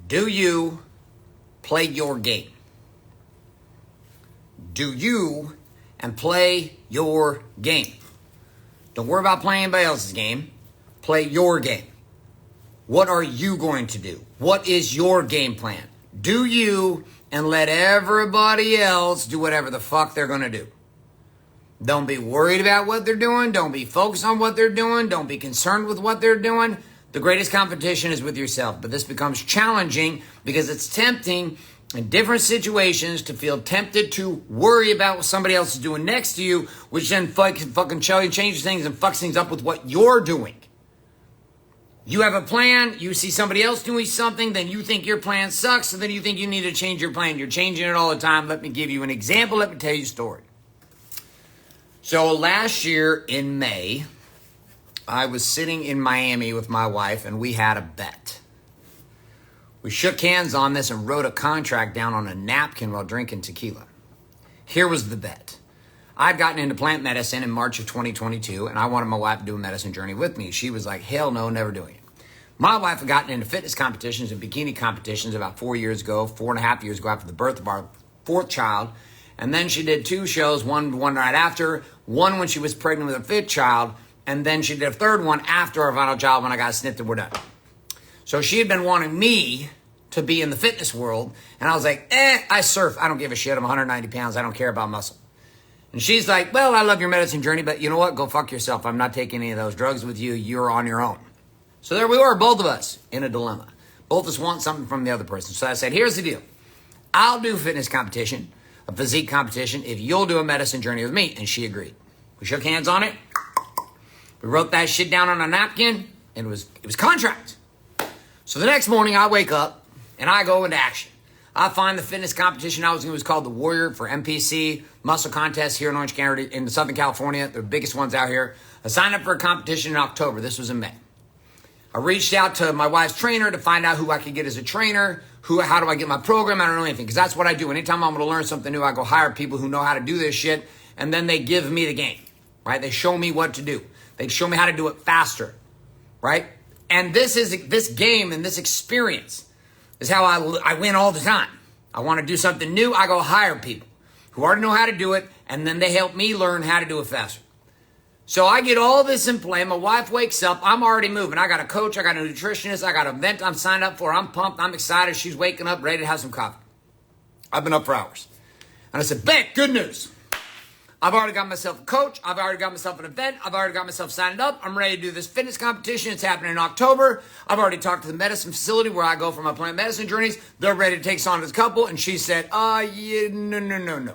Do you play your game? Do you and play your game? Don't worry about playing anybody else's game. Play your game. What are you going to do? What is your game plan? Do you and let everybody else do whatever the fuck they're going to do. Don't be worried about what they're doing. Don't be focused on what they're doing. Don't be concerned with what they're doing. The greatest competition is with yourself. But this becomes challenging because it's tempting in different situations to feel tempted to worry about what somebody else is doing next to you, which then fucking changes things and fucks things up with what you're doing. You have a plan, you see somebody else doing something, then you think your plan sucks, so then you think you need to change your plan. You're changing it all the time. Let me give you an example. Let me tell you a story. So last year in May, I was sitting in Miami with my wife, and we had a bet. We shook hands on this and wrote a contract down on a napkin while drinking tequila. Here was the bet. I'd gotten into plant medicine in March of 2022, and I wanted my wife to do a medicine journey with me. She was like, hell no, never doing it. My wife had gotten into fitness competitions and bikini competitions about 4.5 years ago after the birth of our fourth child. And then she did 2 shows, one right after, one when she was pregnant with her 5th child, and then she did a 3rd one after our final child when I got snipped and we're done. So she had been wanting me to be in the fitness world, and I was like, I surf. I don't give a shit. I'm 190 pounds. I don't care about muscle. And she's like, well, I love your medicine journey, but you know what? Go fuck yourself. I'm not taking any of those drugs with you. You're on your own. So there we were, both of us in a dilemma. Both of us want something from the other person. So I said, here's the deal. I'll do a fitness competition, a physique competition, if you'll do a medicine journey with me. And she agreed. We shook hands on it. We wrote that shit down on a napkin, and it was contract. So the next morning I wake up and I go into action. I find the fitness competition I was doing was called the Warrior for MPC Muscle Contest here in Orange County in Southern California. They're the biggest ones out here. I signed up for a competition in October. This was in May. I reached out to my wife's trainer to find out who I could get as a trainer. How do I get my program? I don't know anything, because that's what I do. Anytime I'm going to learn something new, I go hire people who know how to do this shit, and then they give me the game, right? They show me what to do. They show me how to do it faster, right? And this game and this experience is how I win all the time. I want to do something new. I go hire people who already know how to do it, and then they help me learn how to do it faster. So I get all this in play. My wife wakes up. I'm already moving. I got a coach. I got a nutritionist. I got an event I'm signed up for. I'm pumped. I'm excited. She's waking up, ready to have some coffee. I've been up for hours. And I said, babe, good news. I've already got myself a coach. I've already got myself an event. I've already got myself signed up. I'm ready to do this fitness competition. It's happening in October. I've already talked to the medicine facility where I go for my plant medicine journeys. They're ready to take us on as a couple. And she said, yeah, no.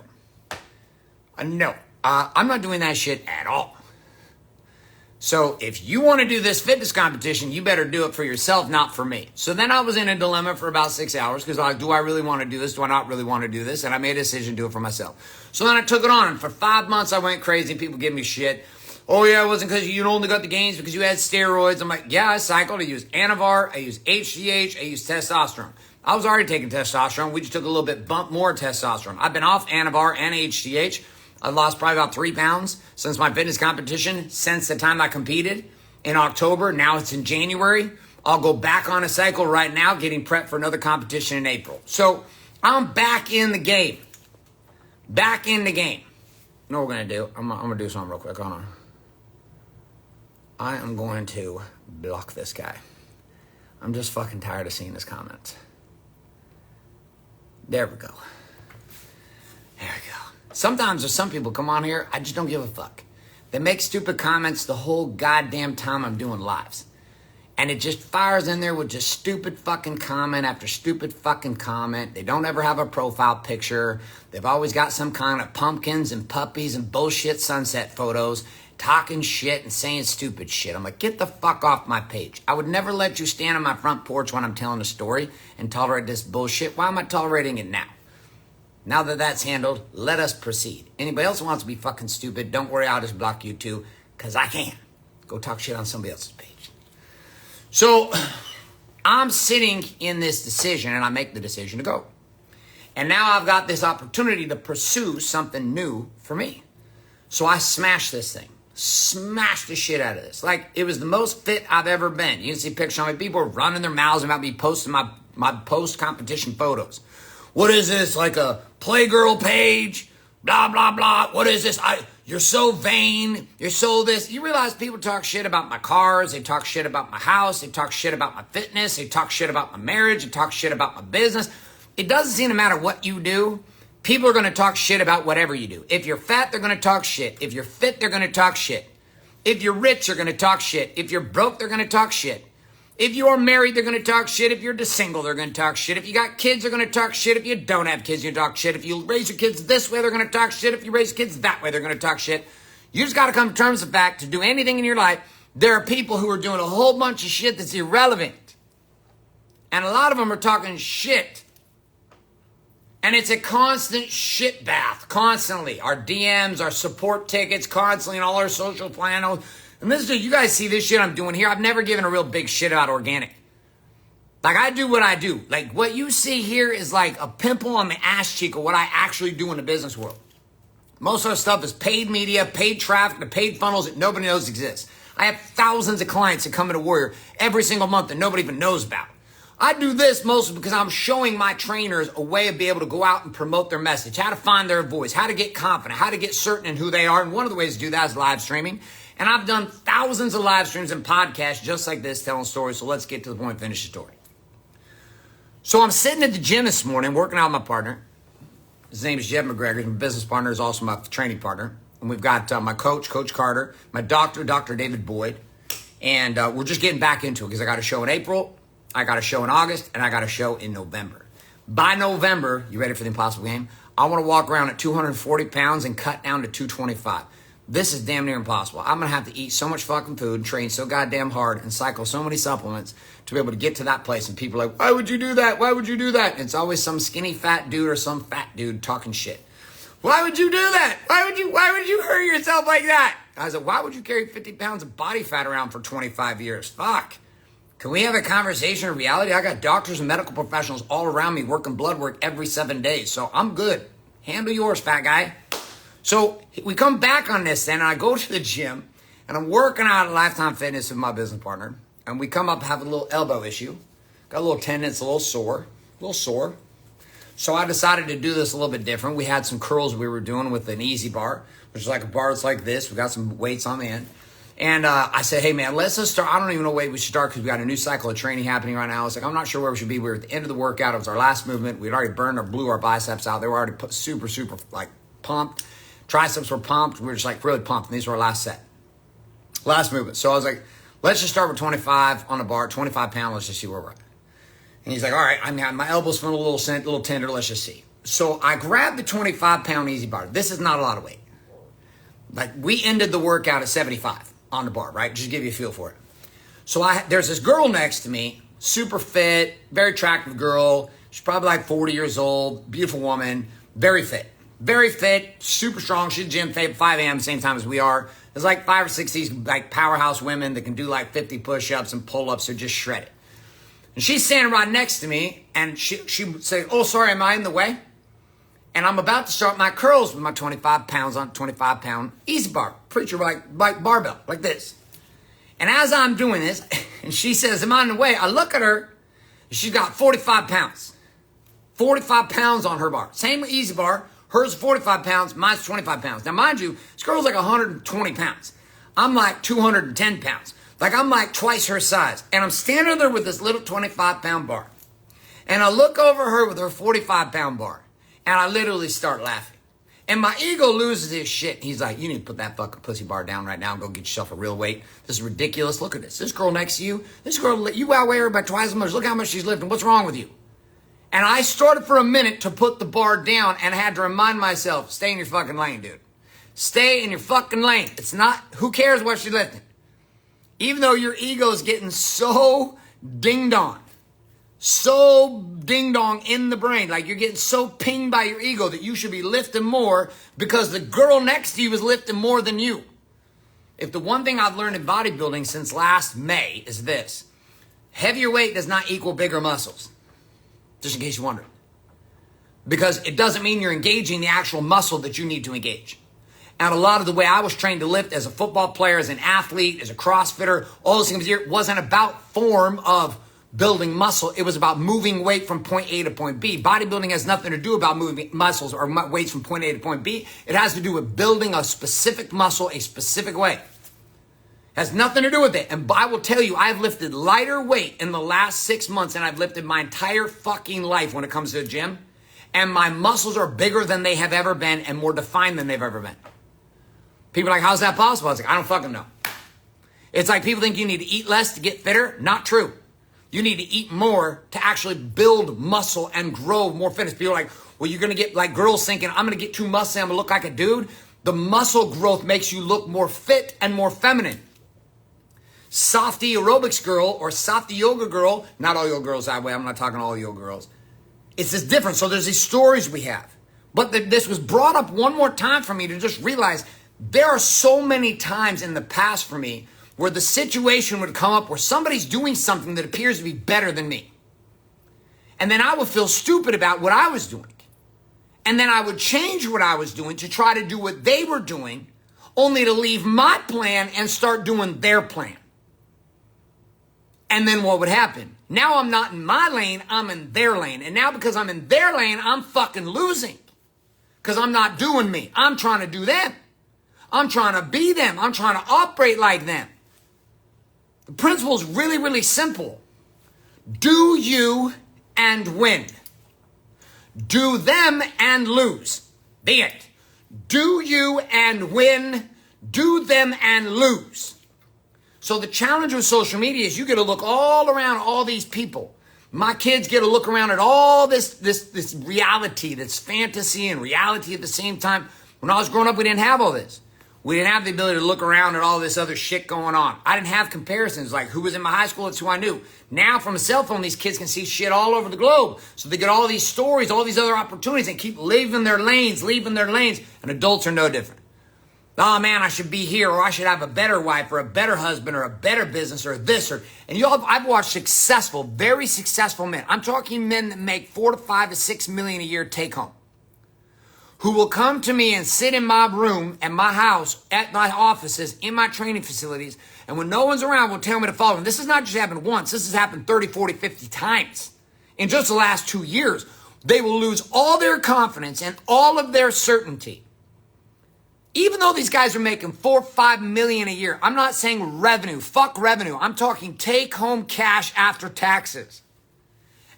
No, I'm not doing that shit at all. So if you want to do this fitness competition, you better do it for yourself, not for me. So then I was in a dilemma for about 6 hours because do I really want to do this? Do I not really want to do this? And I made a decision to do it for myself. So then I took it on. And for 5 months, I went crazy. People give me shit. Oh, yeah, it wasn't because you only got the gains because you had steroids. I'm like, yeah, I cycled. I used Anavar. I used HGH. I used testosterone. I was already taking testosterone. We just took a little bit more testosterone. I've been off Anavar and HGH. I lost probably about 3 pounds since my fitness competition, since the time I competed in October. Now it's in January. I'll go back on a cycle right now, getting prepped for another competition in April. So I'm back in the game. Back in the game. You know what we're going to do? I'm going to do something real quick. Hold on. I am going to block this guy. I'm just fucking tired of seeing his comments. There we go. There we go. Sometimes there's some people come on here, I just don't give a fuck. They make stupid comments the whole goddamn time I'm doing lives. And it just fires in there with just stupid fucking comment after stupid fucking comment. They don't ever have a profile picture. They've always got some kind of pumpkins and puppies and bullshit sunset photos, talking shit and saying stupid shit. I'm like, get the fuck off my page. I would never let you stand on my front porch when I'm telling a story and tolerate this bullshit. Why am I tolerating it now? Now that that's handled, let us proceed. Anybody else who wants to be fucking stupid, don't worry, I'll just block you too, because I can. Go talk shit on somebody else's page. So I'm sitting in this decision, and I make the decision to go. And now I've got this opportunity to pursue something new for me. So I smashed this thing. Smashed the shit out of this. Like, it was the most fit I've ever been. You can see pictures of me. People are running their mouths about me posting my my post-competition photos. What is this, like a Playgirl page? Blah, blah, blah. What is this? You're so vain. You're so this. You realize people talk shit about my cars. They talk shit about my house. They talk shit about my fitness. They talk shit about my marriage. They talk shit about my business. It doesn't seem to matter what you do. People are going to talk shit about whatever you do. If you're fat, they're going to talk shit. If you're fit, they're going to talk shit. If you're rich, they're going to talk shit. If you're broke, they're going to talk shit. If you are married, they're going to talk shit. If you're just single, they're going to talk shit. If you got kids, they're going to talk shit. If you don't have kids, you talk shit. If you raise your kids this way, they're going to talk shit. If you raise kids that way, they're going to talk shit. You just got to come to terms with the fact, to do anything in your life, there are people who are doing a whole bunch of shit that's irrelevant. And a lot of them are talking shit. And it's a constant shit bath, constantly. Our DMs, our support tickets, constantly, and all our social channels. And this is, you guys see this shit I'm doing here. I've never given a real big shit about organic. Like, I do what I do. Like, what you see here is like a pimple on the ass cheek of what I actually do in the business world. Most of our stuff is paid media, paid traffic, the paid funnels that nobody knows exist. I have thousands of clients that come into Warrior every single month that nobody even knows about. I do this mostly because I'm showing my trainers a way of being able to go out and promote their message, how to find their voice, how to get confident, how to get certain in who they are. And one of the ways to do that is live streaming. And I've done thousands of live streams and podcasts just like this, telling stories. So let's get to the point and finish the story. So I'm sitting at the gym this morning, working out with my partner. His name is Jeb McGregor. He's my business partner. He's also my training partner. And we've got my coach, Coach Carter, my doctor, Dr. David Boyd. And we're just getting back into it because I got a show in April, I got a show in August, and I got a show in November. By November, you ready for the impossible game? I want to walk around at 240 pounds and cut down to 225. This is damn near impossible. I'm going to have to eat so much fucking food and train so goddamn hard and cycle so many supplements to be able to get to that place. And people are like, why would you do that? Why would you do that? And it's always some skinny fat dude or some fat dude talking shit. Why would you do that? Why would you hurt yourself like that? I was like, why would you carry 50 pounds of body fat around for 25 years? Fuck. Can we have a conversation of reality? I got doctors and medical professionals all around me working blood work every 7 days. So I'm good. Handle yours, fat guy. So we come back on this then, and I go to the gym, and I'm working out at Lifetime Fitness with my business partner, and we come up have a little elbow issue. Got a little tendon, it's a little sore. So I decided to do this a little bit different. We had some curls we were doing with an easy bar, which is like a bar that's like this. We got some weights on the end. And I said, hey, man, let's just start. I don't even know where we should start because we got a new cycle of training happening right now. I was like, I'm not sure where we should be. We were at the end of the workout. It was our last movement. We'd already burned or blew our biceps out. They were already super, like, pumped. Triceps were pumped. We were just, like, really pumped. And these were our last set. Last movement. So I was like, let's just start with 25 on the bar, 25 pounds. Let's just see where we're at. And he's like, all right, I mean, my elbow's feeling a little tender. Let's just see. So I grabbed the 25-pound easy bar. This is not a lot of weight. Like, we ended the workout at 75 on the bar, right? Just to give you a feel for it. So there's this girl next to me, super fit, very attractive girl. She's probably like 40 years old, beautiful woman, very fit, super strong. She's gym 5 a.m. same time as we are. There's like 5 or 6 of these like powerhouse women that can do like 50 push-ups and pull-ups or just shred it. And she's standing right next to me, and she said, oh, sorry, am I in the way? And I'm about to start my curls with my 25 pounds on 25-pound easy bar. Preacher like barbell, like this. And as I'm doing this, and she says, am I in the way? I look at her, and she's got 45 pounds. 45 pounds on her bar. Same easy bar. Hers 45 pounds, mine's 25 pounds. Now, mind you, this girl's like 120 pounds. I'm like 210 pounds. Like, I'm like twice her size. And I'm standing there with this little 25-pound bar. And I look over her with her 45-pound bar. And I literally start laughing. And my ego loses his shit. He's like, you need to put that fucking pussy bar down right now and go get yourself a real weight. This is ridiculous. Look at this. This girl next to you, this girl, you outweigh her by twice as much. Look how much she's lifting. What's wrong with you? And I started for a minute to put the bar down and I had to remind myself, stay in your fucking lane, dude. Stay in your fucking lane. It's not, who cares what she's lifting? Even though your ego is getting so ding-dong in the brain, like you're getting so pinged by your ego that you should be lifting more because the girl next to you is lifting more than you. If the one thing I've learned in bodybuilding since last May is this, heavier weight does not equal bigger muscles. Just in case you're wondering. Because it doesn't mean you're engaging the actual muscle that you need to engage. And a lot of the way I was trained to lift as a football player, as an athlete, as a CrossFitter, all those things here wasn't about form of building muscle. It was about moving weight from point A to point B. Bodybuilding has nothing to do about moving muscles or weights from point A to point B. It has to do with building a specific muscle a specific way. Has nothing to do with it. And I will tell you, I've lifted lighter weight in the last 6 months than I've lifted my entire fucking life when it comes to the gym. And my muscles are bigger than they have ever been and more defined than they've ever been. People are like, how's that possible? I was like, I don't fucking know. It's like people think you need to eat less to get fitter. Not true. You need to eat more to actually build muscle and grow more fitness. People are like, well, you're going to get like girls thinking, I'm going to get too muscly, I'm going to look like a dude. The muscle growth makes you look more fit and more feminine. Softy aerobics girl or softy yoga girl, not all yoga girls that way, I'm not talking all yoga girls. It's just different. So there's these stories we have. But this was brought up one more time for me to just realize there are so many times in the past for me where the situation would come up where somebody's doing something that appears to be better than me. And then I would feel stupid about what I was doing. And then I would change what I was doing to try to do what they were doing, only to leave my plan and start doing their plan. And then what would happen? Now I'm not in my lane, I'm in their lane. And now because I'm in their lane, I'm fucking losing. Because I'm not doing me. I'm trying to do them. I'm trying to be them. I'm trying to operate like them. The principle is really, really simple. Do you and win. Do them and lose. The end. Do you and win. Do them and lose. So the challenge with social media is you get to look all around all these people. My kids get to look around at all this reality, this fantasy and reality at the same time. When I was growing up, we didn't have all this. We didn't have the ability to look around at all this other shit going on. I didn't have comparisons like who was in my high school, that's who I knew. Now from a cell phone, these kids can see shit all over the globe. So they get all these stories, all these other opportunities and keep leaving their lanes. And adults are no different. Oh man, I should be here, or I should have a better wife, or a better husband, or a better business, or this, and I've watched successful, very successful men. I'm talking men that make $4 to $5 to $6 million a year take home, who will come to me and sit in my room, at my house, at my offices, in my training facilities, and when no one's around, will tell me the following. This has not just happened once. This has happened 30, 40, 50 times in just the last 2 years. They will lose all their confidence and all of their certainty. Even though these guys are making $4, $5 million a year, I'm not saying revenue, fuck revenue. I'm talking take home cash after taxes.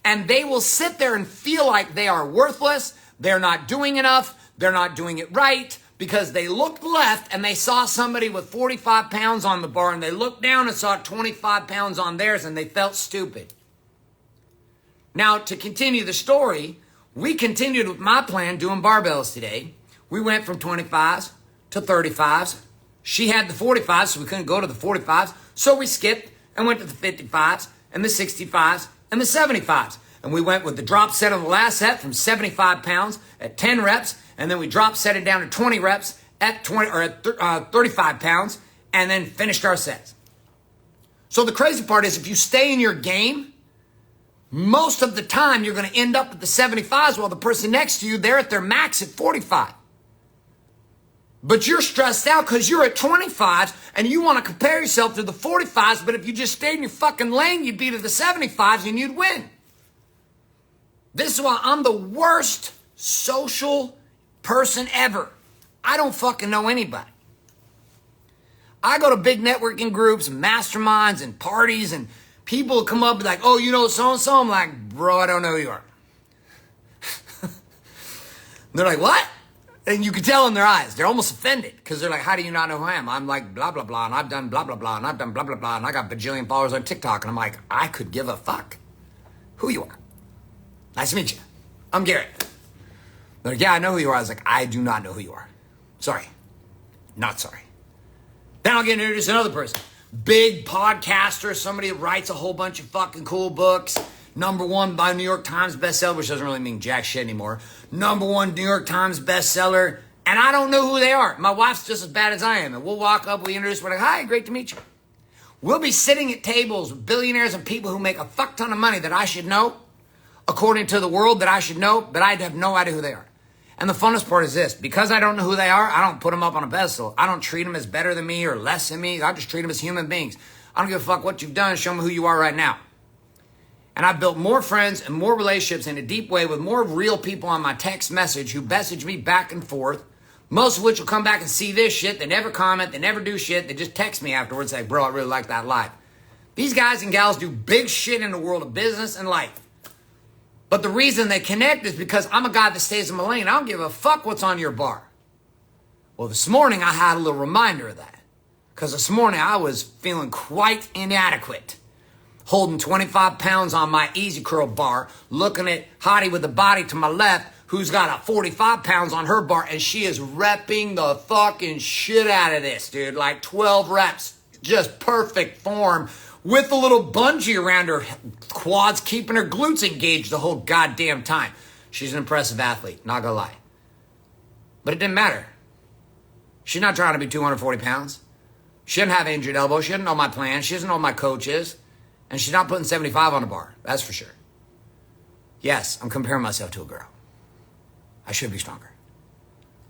And they will sit there and feel like they are worthless. They're not doing enough. They're not doing it right because they looked left and they saw somebody with 45 pounds on the bar and they looked down and saw 25 pounds on theirs and they felt stupid. Now, to continue the story, we continued with my plan doing barbells today. We went from 25s to 35s. She had the 45s, so we couldn't go to the 45s. So we skipped and went to the 55s and the 65s and the 75s. And we went with the drop set on the last set from 75 pounds at 10 reps. And then we drop set it down to 20 reps at 35 pounds and then finished our sets. So the crazy part is if you stay in your game, most of the time you're going to end up at the 75s while the person next to you, they're at their max at 45. But you're stressed out because you're at 25s and you want to compare yourself to the 45s, but if you just stayed in your fucking lane, you'd be to the 75s and you'd win. This is why I'm the worst social person ever. I don't fucking know anybody. I go to big networking groups and masterminds and parties and people come up and be like, oh, you know so-and-so? I'm like, bro, I don't know who you are. They're like, what? And you can tell in their eyes, they're almost offended because they're like, how do you not know who I am? I'm like, blah, blah, blah, and I've done blah, blah, blah, and I've done blah, blah, blah, and I got bajillion followers on TikTok. And I'm like, I could give a fuck who you are. Nice to meet you. I'm Garrett. They're like, yeah, I know who you are. I was like, I do not know who you are. Sorry. Not sorry. Then I'll get introduced to another person. Big podcaster, somebody that writes a whole bunch of fucking cool books. #1 by New York Times bestseller, which doesn't really mean jack shit anymore. #1 New York Times bestseller. And I don't know who they are. My wife's just as bad as I am. And we'll walk up, we introduce, we're like, hi, great to meet you. We'll be sitting at tables with billionaires and people who make a fuck ton of money that I should know, according to the world that I should know, but I have no idea who they are. And the funnest part is this. Because I don't know who they are, I don't put them up on a pedestal. I don't treat them as better than me or less than me. I just treat them as human beings. I don't give a fuck what you've done. Show me who you are right now. And I've built more friends and more relationships in a deep way with more real people on my text message who message me back and forth, most of which will come back and see this shit. They never comment. They never do shit. They just text me afterwards like, bro, I really like that live. These guys and gals do big shit in the world of business and life. But the reason they connect is because I'm a guy that stays in my lane. I don't give a fuck what's on your bar. Well, this morning I had a little reminder of that. Because this morning I was feeling quite inadequate. Holding 25 pounds on my easy curl bar, looking at Hottie with the body to my left, who's got a 45 pounds on her bar, and she is repping the fucking shit out of this, dude. Like 12 reps, just perfect form, with a little bungee around her quads, keeping her glutes engaged the whole goddamn time. She's an impressive athlete, not gonna lie. But it didn't matter. She's not trying to be 240 pounds. She doesn't have injured elbow. She doesn't know my plan. She doesn't know what my coach is. And she's not putting 75 on the bar. That's for sure. Yes, I'm comparing myself to a girl. I should be stronger.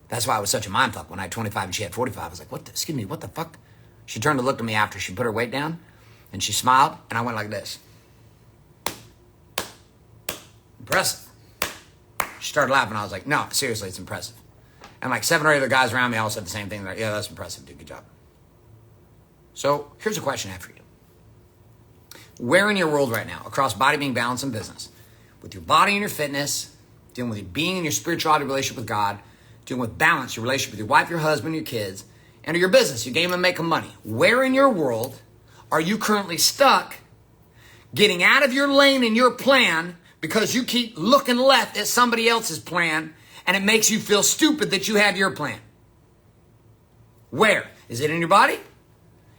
That's why I was such a mindfuck when I had 25 and she had 45. I was like, what the fuck? She turned to look at me after she put her weight down and she smiled and I went like this. Impressive. She started laughing. I was like, no, seriously, it's impressive. And like 7 or 8 other guys around me all said the same thing. They're like, yeah, that's impressive, dude. Good job. So here's a question I have for you. Where in your world right now, across body, being, balance, and business, with your body and your fitness, dealing with your being and your spirituality relationship with God, dealing with balance, your relationship with your wife, your husband, your kids, and your business, your game of making money, where in your world are you currently stuck getting out of your lane and your plan because you keep looking left at somebody else's plan and it makes you feel stupid that you have your plan? Where? Is it in your body?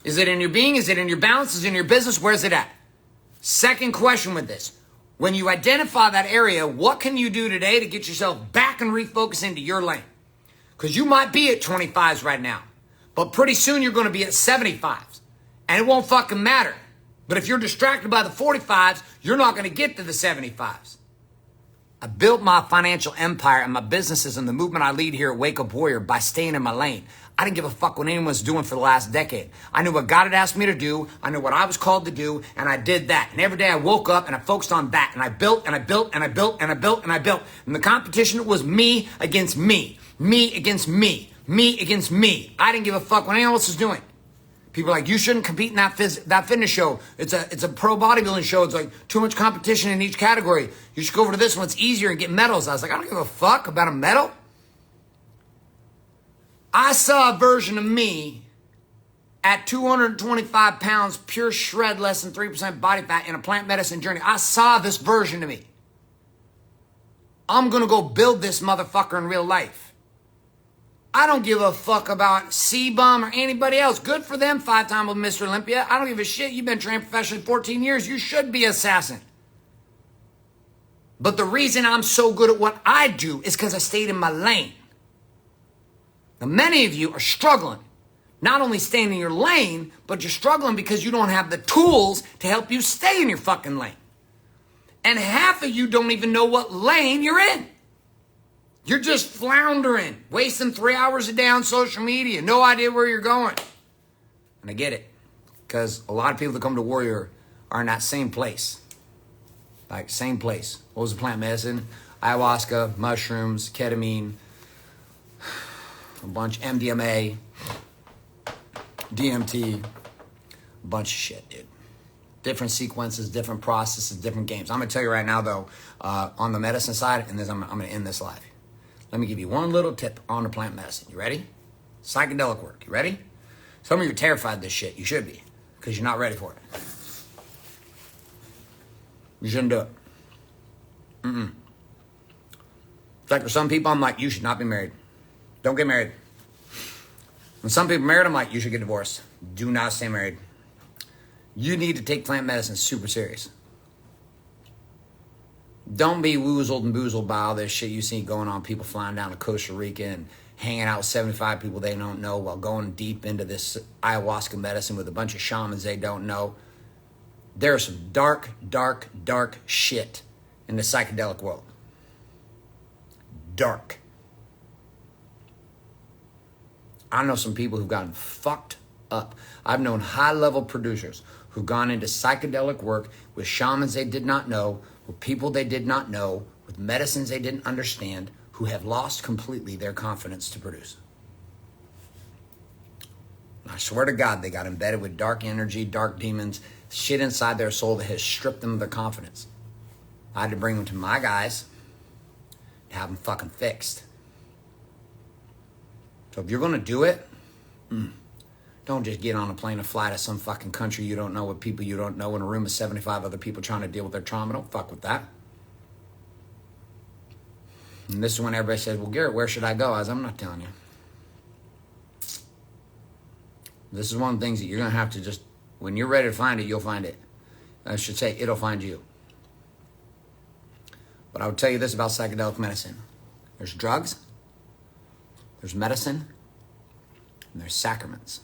Is it in your being? Is it in your balance? Is it in your business? Where's it at? Second question with this. When you identify that area, what can you do today to get yourself back and refocus into your lane? Because you might be at 25s right now, but pretty soon you're going to be at 75s. And it won't fucking matter. But if you're distracted by the 45s, you're not going to get to the 75s. I built my financial empire and my businesses and the movement I lead here at Wake Up Warrior by staying in my lane. I didn't give a fuck what anyone was doing for the last decade. I knew what God had asked me to do. I knew what I was called to do, and I did that. And every day I woke up and I focused on that. And I built and I built and I built and I built and I built. And the competition was me against me. Me against me. Me against me. I didn't give a fuck what anyone else was doing. People are like, you shouldn't compete in that fitness show. It's a pro bodybuilding show. It's like too much competition in each category. You should go over to this one. It's easier and get medals. I was like, I don't give a fuck about a medal. I saw a version of me at 225 pounds, pure shred, less than 3% body fat in a plant medicine journey. I saw this version of me. I'm going to go build this motherfucker in real life. I don't give a fuck about C-Bum or anybody else. Good for them, 5-time Mr. Olympia. I don't give a shit. You've been trained professionally 14 years. You should be assassin. But the reason I'm so good at what I do is because I stayed in my lane. Now, many of you are struggling. Not only staying in your lane, but you're struggling because you don't have the tools to help you stay in your fucking lane. And half of you don't even know what lane you're in. You're just floundering, wasting 3 hours a day on social media, no idea where you're going. And I get it, because a lot of people that come to Warrior are in that same place. Like, same place. What was the plant medicine? Ayahuasca, mushrooms, ketamine, a bunch, MDMA, DMT, a bunch of shit, dude. Different sequences, different processes, different games. I'm going to tell you right now, though, on the medicine side, and then I'm going to end this live. Let me give you one little tip on the plant medicine. You ready? Psychedelic work. You ready? Some of you are terrified of this shit. You should be, because you're not ready for it. You shouldn't do it. In fact, for some people, I'm like, you should not be married. Don't get married. When some people are married, I'm like, you should get divorced. Do not stay married. You need to take plant medicine super serious. Don't be woozled and boozled by all this shit you see going on. People flying down to Costa Rica and hanging out with 75 people they don't know while going deep into this ayahuasca medicine with a bunch of shamans they don't know. There's some dark, dark, dark shit in the psychedelic world. Dark. I know some people who've gotten fucked up. I've known high-level producers who've gone into psychedelic work with shamans they did not know, with people they did not know, with medicines they didn't understand, who have lost completely their confidence to produce. I swear to God, they got embedded with dark energy, dark demons, shit inside their soul that has stripped them of their confidence. I had to bring them to my guys to have them fucking fixed. So if you're going to do it, don't just get on a plane and fly to some fucking country you don't know with people you don't know in a room of 75 other people trying to deal with their trauma. Don't fuck with that. And this is when everybody says, well, Garrett, where should I go? I'm not telling you. This is one of the things that you're going to have to just, when you're ready to find it, you'll find it. I should say, it'll find you. But I would tell you this about psychedelic medicine. There's drugs, there's medicine, and there's sacraments.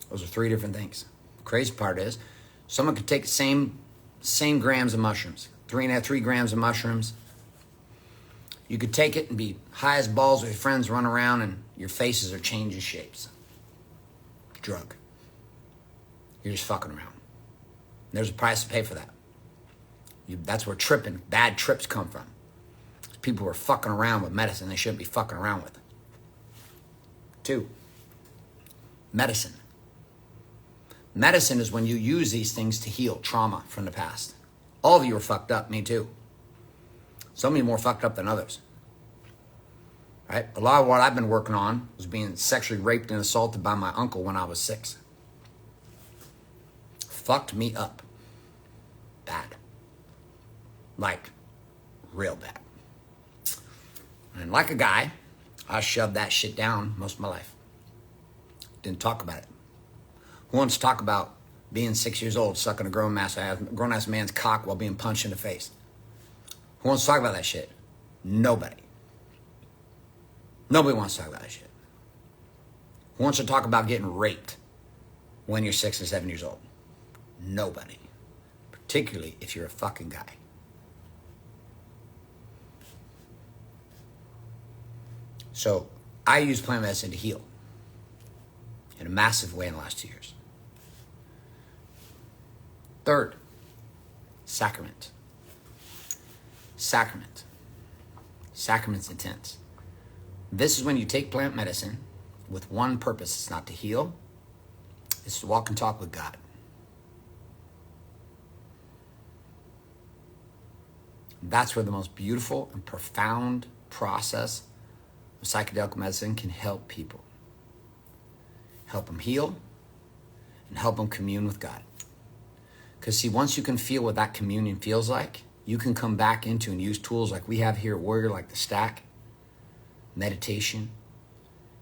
Those are three different things. The crazy part is, someone could take the same grams of mushrooms, 3 grams of mushrooms. You could take it and be high as balls with your friends, run around, and your faces are changing shapes. Drug. You're just fucking around. There's a price to pay for that. That's where bad trips come from. People who are fucking around with medicine they shouldn't be fucking around with. 2, medicine. Medicine is when you use these things to heal trauma from the past. All of you are fucked up, me too. Some of you more fucked up than others. Right? A lot of what I've been working on was being sexually raped and assaulted by my uncle when I was 6. Fucked me up. Bad. Like, real bad. And like a guy, I shoved that shit down most of my life. Didn't talk about it. Who wants to talk about being 6 years old, sucking a grown-ass man's cock while being punched in the face? Who wants to talk about that shit? Nobody. Nobody wants to talk about that shit. Who wants to talk about getting raped when you're 6 or 7 years old? Nobody. Particularly if you're a fucking guy. So, I use plant medicine to heal in a massive way in the last 2 years. 3rd, sacrament. Sacrament. Sacrament's intense. This is when you take plant medicine with one purpose. It's not to heal. It's to walk and talk with God. That's where the most beautiful and profound process of psychedelic medicine can help people. Help them heal and help them commune with God. Because see, once you can feel what that communion feels like, you can come back into and use tools like we have here at Warrior, like the stack, meditation,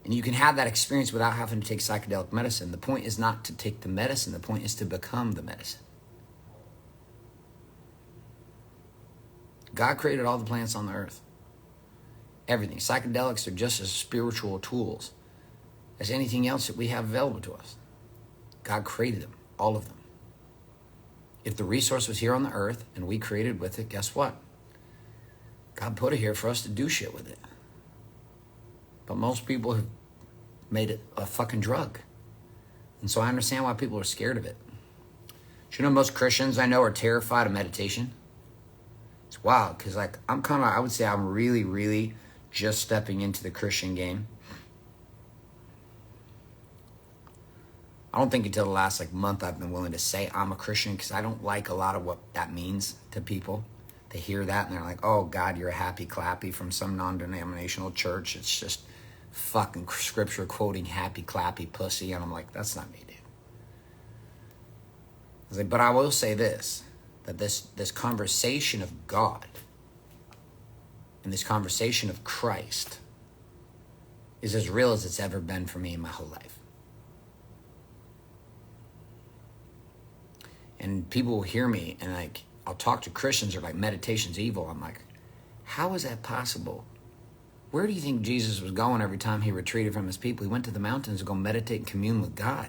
and you can have that experience without having to take psychedelic medicine. The point is not to take the medicine. The point is to become the medicine. God created all the plants on the earth. Everything. Psychedelics are just as spiritual tools as anything else that we have available to us. God created them, all of them. If the resource was here on the earth and we created with it, guess what? God put it here for us to do shit with it. But most people have made it a fucking drug. And so I understand why people are scared of it. Do you know most Christians I know are terrified of meditation? It's wild, because like I would say I'm really, really just stepping into the Christian game. I don't think until the last month I've been willing to say I'm a Christian, because I don't like a lot of what that means to people. They hear that and they're like, oh God, you're a happy clappy from some non-denominational church. It's just fucking scripture quoting happy clappy pussy. And I'm like, that's not me, dude. I was like, but I will say this, that this conversation of God and this conversation of Christ is as real as it's ever been for me in my whole life. And people will hear me and I'll talk to Christians, or like meditation's evil. I'm like, how is that possible? Where do you think Jesus was going every time he retreated from his people? He went to the mountains to go meditate and commune with God.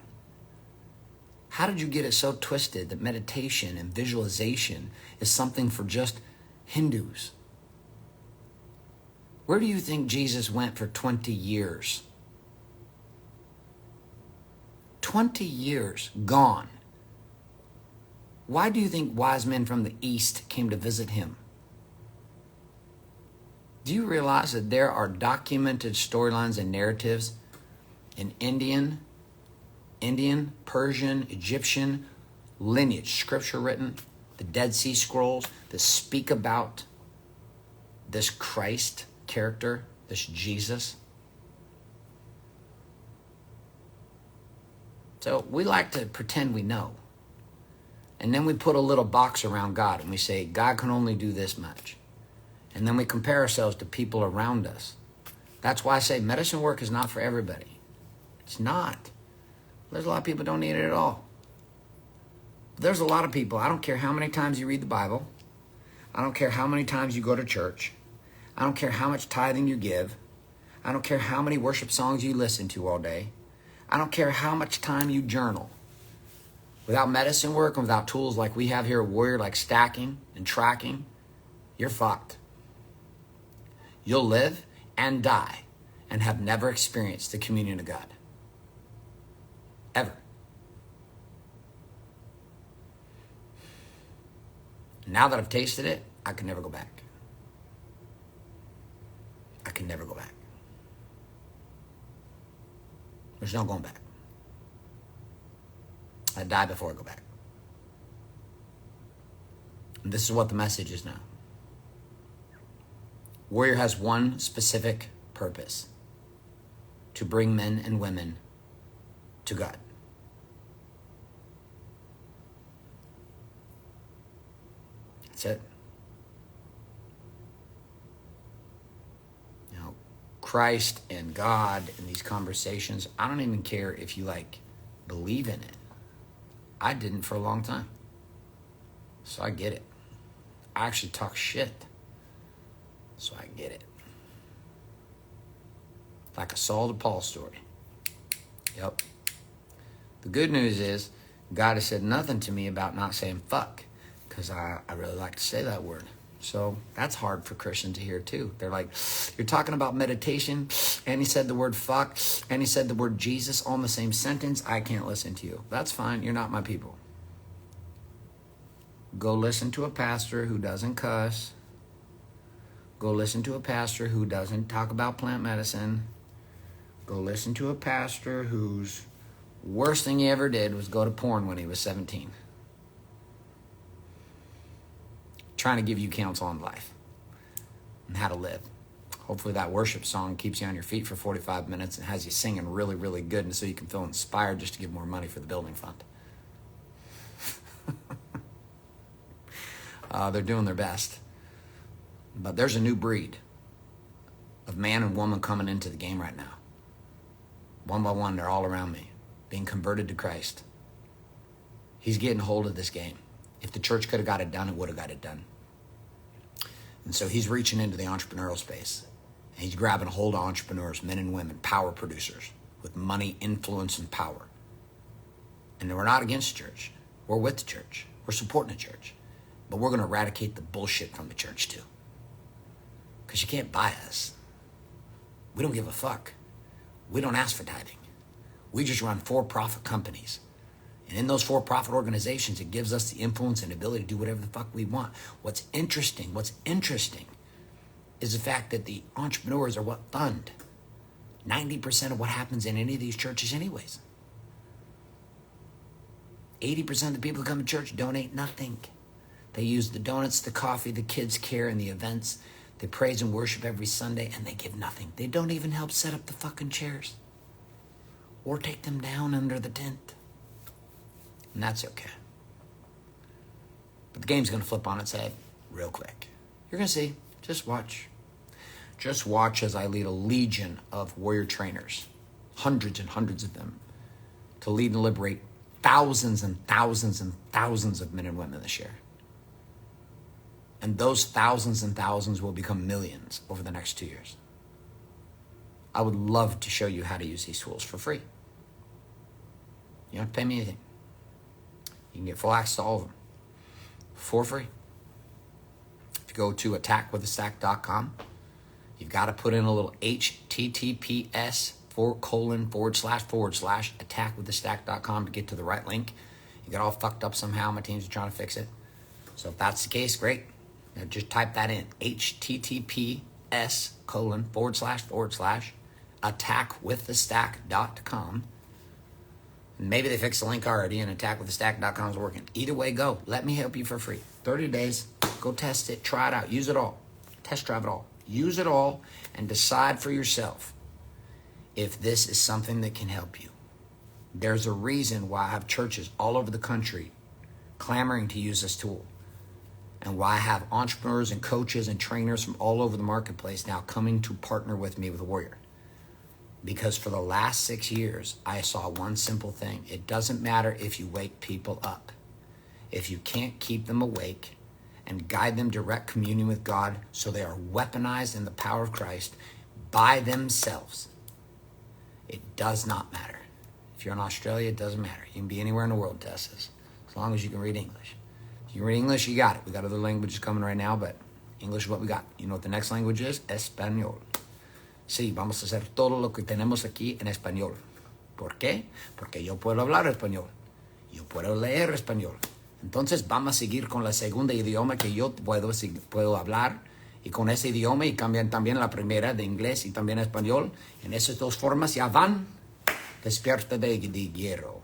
How did you get it so twisted that meditation and visualization is something for just Hindus? Where do you think Jesus went for 20 years? 20 years gone. Why do you think wise men from the East came to visit him? Do you realize that there are documented storylines and narratives in Indian, Persian, Egyptian lineage, scripture written, the Dead Sea Scrolls that speak about this Christ character, this Jesus? So we like to pretend we know. And then we put a little box around God and we say, God can only do this much. And then we compare ourselves to people around us. That's why I say medicine work is not for everybody. It's not. There's a lot of people who don't need it at all. There's a lot of people, I don't care how many times you read the Bible. I don't care how many times you go to church. I don't care how much tithing you give. I don't care how many worship songs you listen to all day. I don't care how much time you journal. Without medicine work and without tools like we have here at Warrior, like stacking and tracking, you're fucked. You'll live and die and have never experienced the communion of God. Ever. Now that I've tasted it, I can never go back. I can never go back. There's no going back. I die before I go back. And this is what the message is now. Warrior has one specific purpose: to bring men and women to God. That's it. You know, Christ and God in these conversations, I don't even care if you believe in it. I didn't for a long time. So I get it. I actually talk shit. So I get it. Like a Saul to Paul story. Yep. The good news is God has said nothing to me about not saying fuck, because I really like to say that word. So that's hard for Christians to hear too. They're like, you're talking about meditation, and he said the word fuck, and he said the word Jesus all in the same sentence. I can't listen to you. That's fine. You're not my people. Go listen to a pastor who doesn't cuss. Go listen to a pastor who doesn't talk about plant medicine. Go listen to a pastor whose worst thing he ever did was go to porn when he was 17. Trying to give you counsel on life and how to live. Hopefully that worship song keeps you on your feet for 45 minutes and has you singing really, really good, and so you can feel inspired just to give more money for the building fund. They're doing their best. But there's a new breed of man and woman coming into the game right now. One by one, they're all around me, being converted to Christ. He's getting hold of this game. If the church could have got it done, it would have got it done. And so he's reaching into the entrepreneurial space. And he's grabbing a hold of entrepreneurs, men and women, power producers with money, influence, and power. And we're not against the church. We're with the church. We're supporting the church. But we're going to eradicate the bullshit from the church too. Because you can't buy us. We don't give a fuck. We don't ask for tithing. We just run for-profit companies. And in those for-profit organizations, it gives us the influence and ability to do whatever the fuck we want. What's interesting is the fact that the entrepreneurs are what fund 90% of what happens in any of these churches anyways. 80% of the people who come to church donate nothing. They use the donuts, the coffee, the kids' care, and the events. They praise and worship every Sunday, and they give nothing. They don't even help set up the fucking chairs or take them down under the tent. And that's okay. But the game's going to flip on its head real quick. You're going to see. Just watch. Just watch as I lead a legion of warrior trainers, hundreds and hundreds of them, to lead and liberate thousands and thousands and thousands of men and women this year. And those thousands and thousands will become millions over the next 2 years. I would love to show you how to use these tools for free. You don't have to pay me anything. You can get full access to all of them for free. If you go to attackwithastack.com, you've got to put in a little HTTPS //attackwiththestack.com to get to the right link. You got all fucked up somehow. My teams are trying to fix it. So if that's the case, great. Now just type that in. https://attackwiththestack.com. Maybe they fixed the link already and attackwiththestack.com is working. Either way, go. Let me help you for free. 30 days. Go test it. Try it out. Use it all. Test drive it all. Use it all and decide for yourself if this is something that can help you. There's a reason why I have churches all over the country clamoring to use this tool, and why I have entrepreneurs and coaches and trainers from all over the marketplace now coming to partner with me with Warrior. Because for the last 6 years, I saw one simple thing. It doesn't matter if you wake people up. If you can't keep them awake and guide them direct communion with God so they are weaponized in the power of Christ by themselves, it does not matter. If you're in Australia, it doesn't matter. You can be anywhere in the world, Texas, as long as you can read English. If you can read English, you got it. We got other languages coming right now, but English is what we got. You know what the next language is? Español. Sí, vamos a hacer todo lo que tenemos aquí en español. ¿Por qué? Porque yo puedo hablar español. Yo puedo leer español. Entonces vamos a seguir con la segunda idioma que yo puedo hablar. Y con ese idioma y cambian también la primera de inglés y también español. En esas dos formas ya van. Despierta de hierro.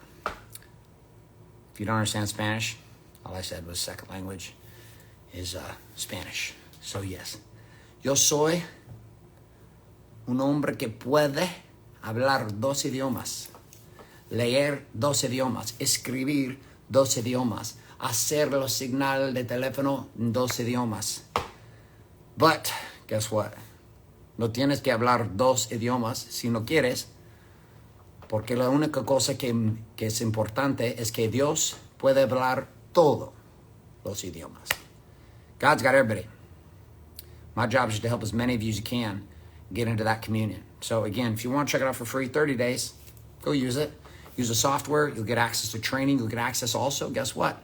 If you don't understand Spanish, all I said was second language is Spanish. So yes. Yo soy un hombre que puede hablar 2 idiomas, leer 2 idiomas, escribir 2 idiomas, hacer los señales de teléfono en 2 idiomas. But, guess what? No tienes que hablar 2 idiomas si no quieres, porque la única cosa que es importante es que Dios puede hablar todos los idiomas. God's got everybody. My job is to help as many of you as you can get into that communion. So again, if you want to check it out for free, 30 days, go use it. Use the software. You'll get access to training. You'll get access also, guess what?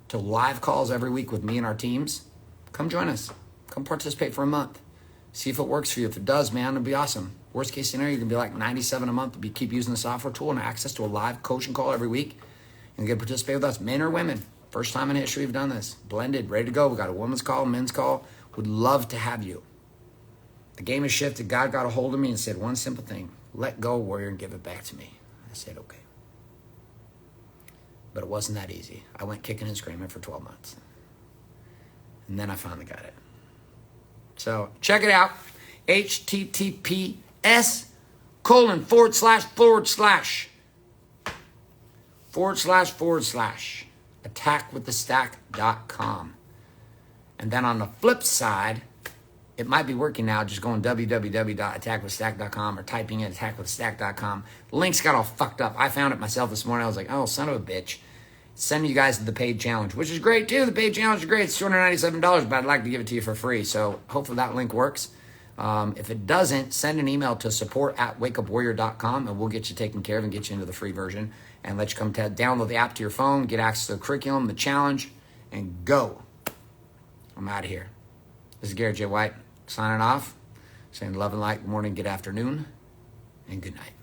To live calls every week with me and our teams. Come join us. Come participate for a month. See if it works for you. If it does, man, it'll be awesome. Worst case scenario, you can be like $97 a month. You keep using the software tool and access to a live coaching call every week. And you get to participate with us, men or women. First time in history we've done this. Blended, ready to go. We got a women's call, men's call. Would love to have you. The game has shifted. God got a hold of me and said one simple thing. Let go, Warrior, and give it back to me. I said, okay. But it wasn't that easy. I went kicking and screaming for 12 months. And then I finally got it. So check it out. https:////attackwiththestack.com. And then on the flip side, it might be working now, just going www.attackwiththestack.com or typing in attackwiththestack.com. The links got all fucked up. I found it myself this morning. I was like, oh, son of a bitch. Send you guys to the paid challenge, which is great too. The paid challenge is great. It's $297, but I'd like to give it to you for free. So hopefully that link works. If it doesn't, send an email to support@wakeupwarrior.com and we'll get you taken care of and get you into the free version and let you come download the app to your phone, get access to the curriculum, the challenge, and go. I'm out of here. This is Garrett J. White signing off, saying love and light, good morning, good afternoon, and good night.